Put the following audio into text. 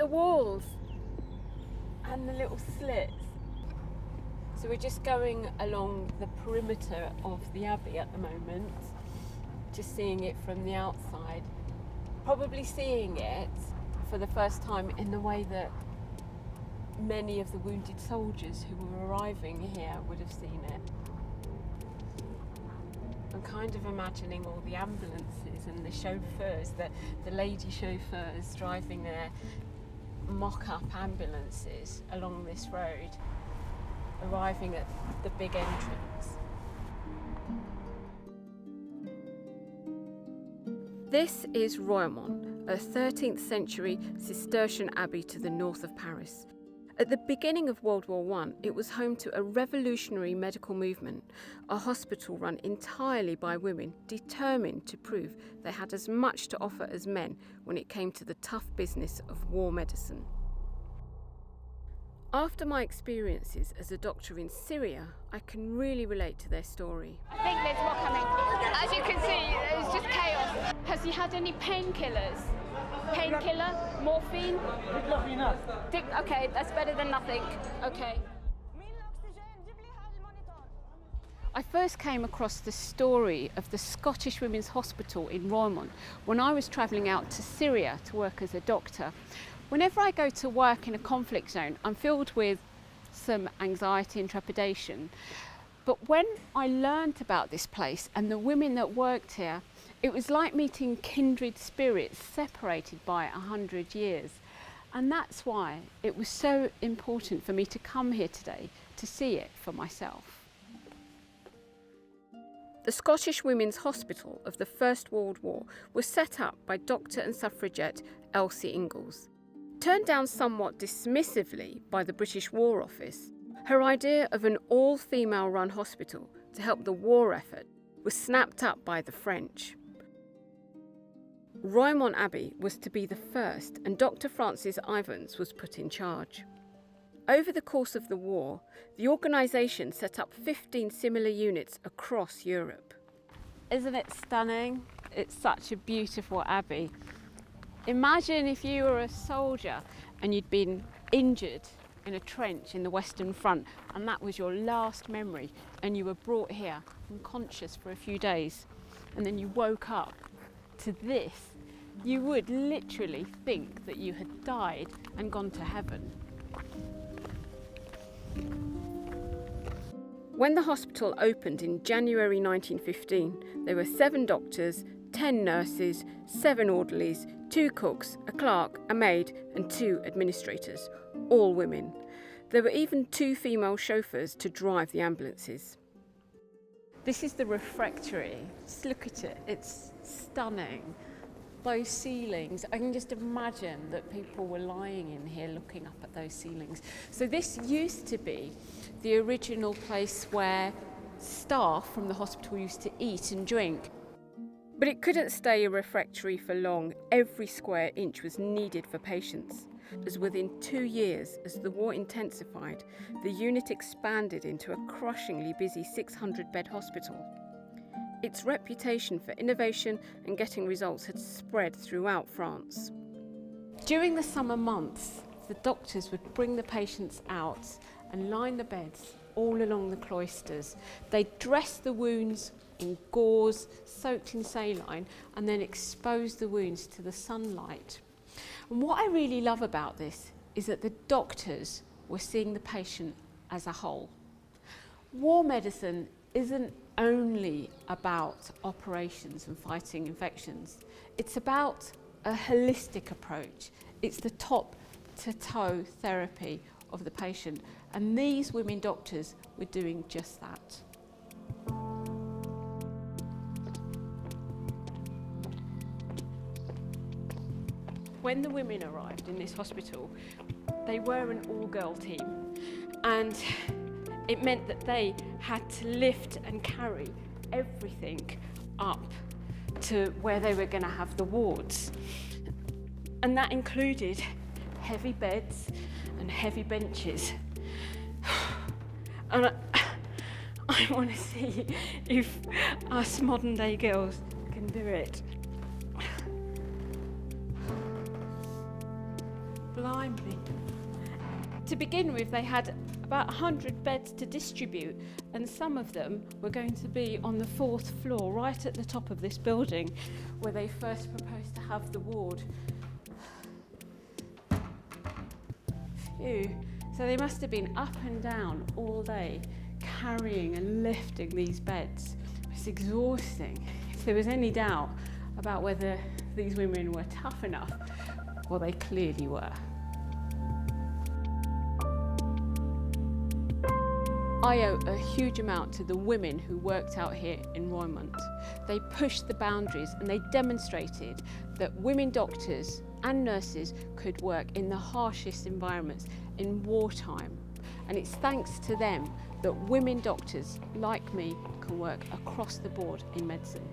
walls and the little slits. So we're just going along the perimeter of the Abbey at the moment, just seeing it from the outside, probably seeing it for the first time in the way that many of the wounded soldiers who were arriving here would have seen it. I'm kind of imagining all the ambulances and the chauffeurs, the lady chauffeurs driving their mock-up ambulances along this road, arriving at the big entrance. This is Royaumont, a 13th century Cistercian abbey to the north of Paris. At the beginning of World War I, it was home to a revolutionary medical movement, a hospital run entirely by women determined to prove they had as much to offer as men when it came to the tough business of war medicine. After my experiences as a doctor in Syria, I can really relate to their story. I think there's more coming. As you can see, it's just chaos. Has he had any painkillers? Painkiller? Morphine? Okay, that's better than nothing. Okay. I first came across the story of the Scottish Women's Hospital in Royaumont when I was travelling out to Syria to work as a doctor. Whenever I go to work in a conflict zone, I'm filled with some anxiety and trepidation. But when I learnt about this place and the women that worked here, it was like meeting kindred spirits separated by 100 years. And that's why it was so important for me to come here today to see it for myself. The Scottish Women's Hospital of the First World War was set up by doctor and suffragette Elsie Ingalls. Turned down somewhat dismissively by the British War Office, her idea of an all-female run hospital to help the war effort was snapped up by the French. Royaumont Abbey was to be the first, and Dr. Francis Ivans was put in charge. Over the course of the war, the organisation set up 15 similar units across Europe. Isn't it stunning? It's such a beautiful abbey. Imagine if you were a soldier and you'd been injured in a trench in the Western Front, and that was your last memory, and you were brought here unconscious for a few days, and then you woke up to this. You would literally think that you had died and gone to heaven. When the hospital opened in January 1915, there were 7 doctors, 10 nurses, 7 orderlies, 2 cooks, a clerk, a maid and 2 administrators, all women. There were even 2 female chauffeurs to drive the ambulances. This is the refectory. Just look at it, it's stunning. Those ceilings, I can just imagine that people were lying in here looking up at those ceilings. So this used to be the original place where staff from the hospital used to eat and drink. But it couldn't stay a refectory for long. Every square inch was needed for patients, as within 2 years, as the war intensified, the unit expanded into a crushingly busy 600-bed hospital. Its reputation for innovation and getting results had spread throughout France. During the summer months, the doctors would bring the patients out and line the beds all along the cloisters. They'd dress the wounds in gauze soaked in saline and then expose the wounds to the sunlight. And what I really love about this is that the doctors were seeing the patient as a whole. War medicine isn't only about operations and fighting infections. It's about a holistic approach. It's the top-to-toe therapy of the patient. And these women doctors were doing just that. When the women arrived in this hospital, they were an all-girl team, and it meant that they had to lift and carry everything up to where they were going to have the wards. And that included heavy beds and heavy benches. And I want to see if us modern day girls can do it. Blimey. To begin with, they had about 100 beds to distribute, and some of them were going to be on the 4th floor, right at the top of this building, where they first proposed to have the ward. Phew. So they must have been up and down all day, carrying and lifting these beds. It's exhausting. If there was any doubt about whether these women were tough enough, well, they clearly were. I owe a huge amount to the women who worked out here in Roymont. They pushed the boundaries and they demonstrated that women doctors and nurses could work in the harshest environments in wartime. And it's thanks to them that women doctors like me can work across the board in medicine.